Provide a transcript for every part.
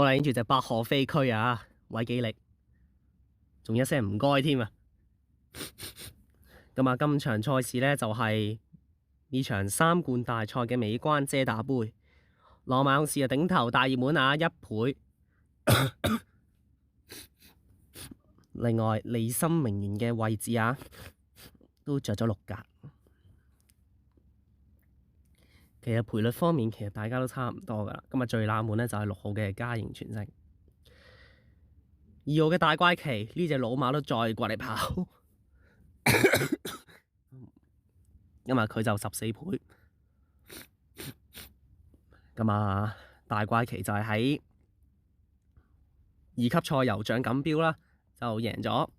好啦，影住隻百賀飛駒啊，韋紀力，仲一聲唔該添啊！咁啊，今場賽事呢，就係呢場三冠大賽嘅尾關遮打杯，羅馬勇士啊頂頭大熱門啊1倍。另外，利森名媛嘅位置啊，都着咗6格。其實賠率方面，其實大家都差唔多噶啦。今日最冷門呢，就係6號嘅嘉盈全勝，2號嘅大怪奇呢隻老馬都再過嚟跑，因為佢就14倍。咁啊，大怪奇就係喺2級賽酋長錦標啦，就贏咗。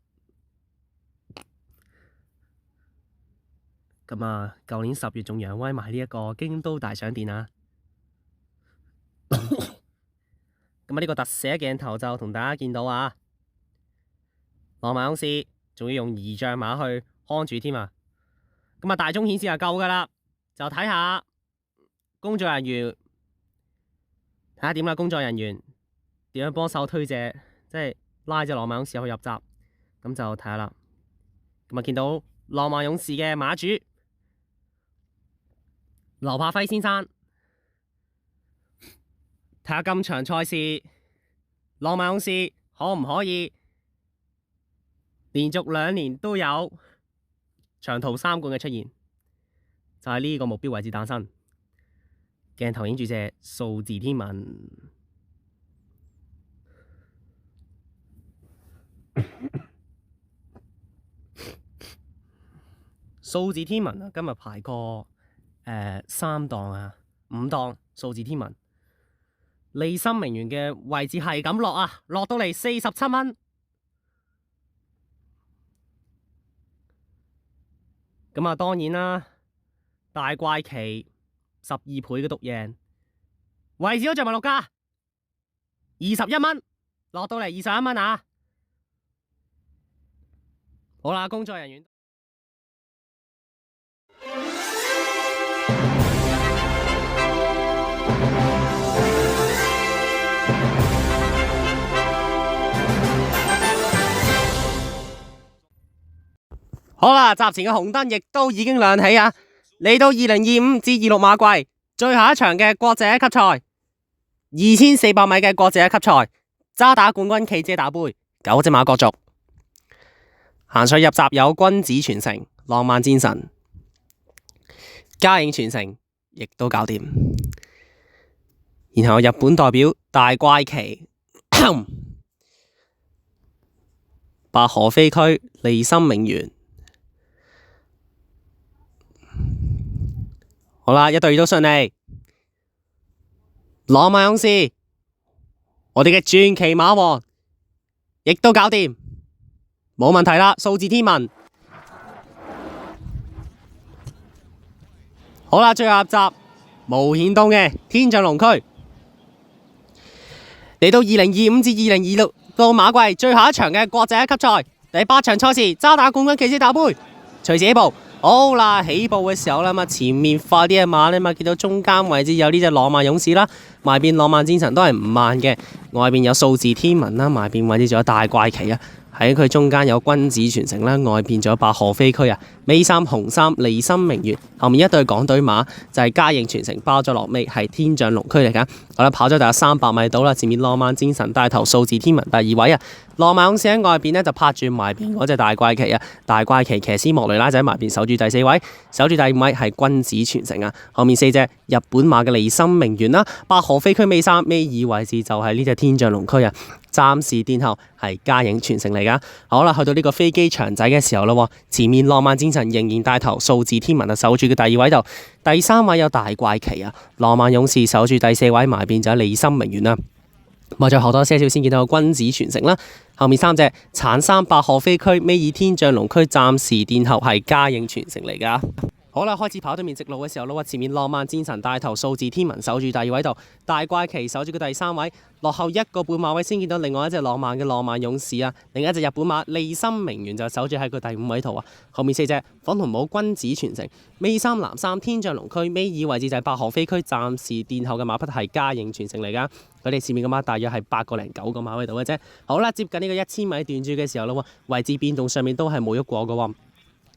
咁啊，舊年10月仲揚威埋呢一個京都大賞殿啊！咁啊，呢個特寫鏡頭就同大家見到啊，羅馬勇士仲要用儀仗馬去看住添啊！咁啊，大鐘顯示就夠噶啦，就睇下工作人員睇下點啦，工作人員點樣幫手推隻，即係拉隻羅馬勇士去入閘，咁就睇下啦。咁啊，見到羅馬勇士嘅馬主劉柏輝先生，睇下今場賽事羅馬勇士可唔可以連續2年都有長途3冠嘅出現，就係呢個目標位置誕生。鏡頭影住隻數字天文，數字天文啊，今日排過3檔啊5檔數字天文，利森名媛嘅位置係咁落啊，落到嚟47蚊。咁啊，當然啦，大怪奇12倍嘅獨贏，位置都着埋6價，21蚊，落到嚟21蚊啊！好啦，工作人員。好啦，閘前嘅紅燈亦都已經亮起啊！嚟到2025至26馬季最後一場嘅國際1級賽，2400米嘅國際1級賽，渣打冠軍暨遮打杯，9隻馬角逐。行賽入閘有君子傳承、浪漫戰神、嘉盈傳承，亦都搞掂。然後日本代表大怪奇、百賀飛駒、利森名媛。好啦，一對都順利。羅馬勇士，我哋嘅傳奇馬王，亦都搞掂，冇問題啦。數字天文，好啦，最後入閘無險東嘅天象龍區，嚟到2025至2026個馬季最後一場嘅國際1級賽第8場賽事，渣打冠軍暨遮打杯，隨時起步。好啦，起步嘅時候啦，前面快啲嘅馬咧，見到中間位置有呢隻羅馬勇士啦，埋邊浪漫戰神都係唔慢嘅，外邊有數字天文啦，埋邊位置仲有大怪奇啊，喺佢中間有君子傳承啦，外邊仲有百賀飛駒啊，尾三紅衫利森名媛，後面一對港隊馬就係嘉盈傳承包咗落尾，係天象龍區嚟噶。好啦，跑咗大約300米到啦，前面浪漫戰神帶頭數字天文第2位啊。羅馬勇士喺外邊呢，就拍住埋邊嗰隻大怪奇啊，大怪奇騎師莫雷拉仔埋邊守住第4位，守住第5位係君子傳承啊。後面4隻日本馬嘅利森名媛啦，百賀飛駒尾三尾2位置就係呢隻天象龍區啊。暫時殿後係嘉盈傳承嚟噶。好啦，去到呢個飛機場仔嘅時候啦，前面浪漫戰神仍然帶頭數字天文啊，守住嘅第2位度，第3位有大怪奇啊，羅馬勇士守住第4位，埋邊就係利森名媛啦。咪再後多些少先見到個君子傳承啦，後面3隻橙衫百賀飛駒尾二天象龍區暫時殿後係嘉盈傳承嚟噶。好啦，開始跑對面直路嘅時候啦，前面浪漫戰神帶頭，數字天文守住第二位度，大怪奇守住個第三位，落後1個半馬位先見到另外一隻浪漫嘅浪漫勇士啊，另一隻日本馬利森明媛就守住喺個第5位度啊，後面4隻粉紅帽君子傳承、尾三藍三天象龍區，尾二位置就係百河飛區，暫時殿後嘅馬匹係嘉應傳承嚟噶，佢哋前面嘅馬大約係8個零9個馬位度嘅啫。好啦，接近呢個1000米段注嘅時候啦，位置變動上面都係冇喐過嘅。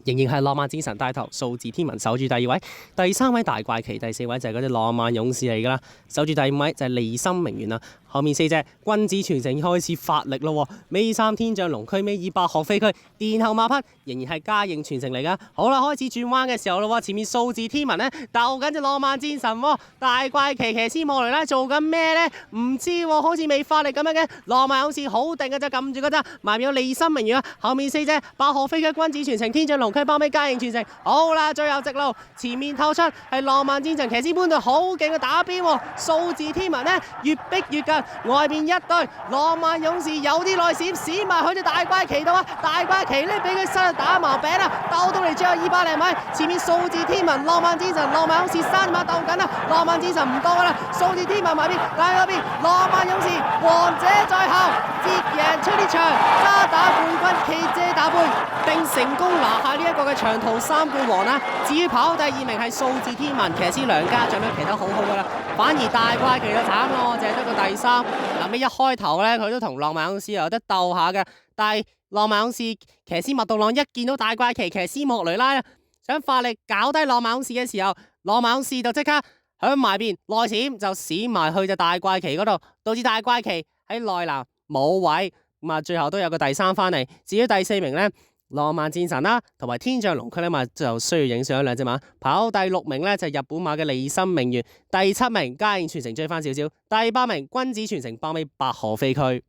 仍然係浪漫之神帶頭，數字天文守住第2位，第3位大怪奇，第4位就係嗰隻浪漫勇士嚟噶啦，守住第5位就係利森明媛啦。後面4隻君子傳承開始發力咯，尾三天象龍區，尾二百學飛區，殿後馬匹仍然係嘉應傳承嚟噶。好啦，開始轉彎嘅時候咯，前面數字天文呢鬥緊隻浪漫戰神，大怪奇騎師莫雷拉做緊咩呢？唔知喎，好似未發力咁樣嘅。浪漫勇士好定嘅就撳住嗰隻，埋面有利森明媛啊，後面4隻百學飛區、君子傳承、天象龍區，包尾嘉應傳承。好啦，最後直路前面透出係浪漫戰神騎師搬到好勁嘅打邊，數字天文呢越逼越近。外邊一隊浪漫勇士有啲內閃，閃埋去隻大怪奇度啊！大怪奇呢俾佢失打矛餅啊，鬥到嚟最後200零米，前面數字天文、浪漫戰神、浪漫勇士3馬鬥緊啊！浪漫戰神唔多噶啦，數字天文埋邊，但係嗰邊浪漫勇士王者在後，接贏出呢場渣打冠軍，奇姐打杯，並成功拿下呢一個嘅長途3冠王啦。至於跑第2名係數字天文，騎師梁家將都騎得好好噶啦，反而大怪奇就慘咯，淨係得個第3。臨尾一開頭呢，佢都同浪漫勇士有得鬥下嘅，但係浪漫勇士騎師麥道朗一見到大怪奇騎師莫雷拉想發力搞低浪漫勇士嘅時候，浪漫勇士就即刻響埋邊內閃就閃埋去隻大怪奇嗰度，導致大怪奇喺內欄冇位，咁啊最後都有個第3翻嚟。至於第4名呢，浪漫戰神啦，同埋天象龍區呢，就需要影相2隻馬。跑第6名呢，就係日本馬嘅利森明媛，第7名嘉應傳承追翻少少，第8名君子傳承包尾百河飛區。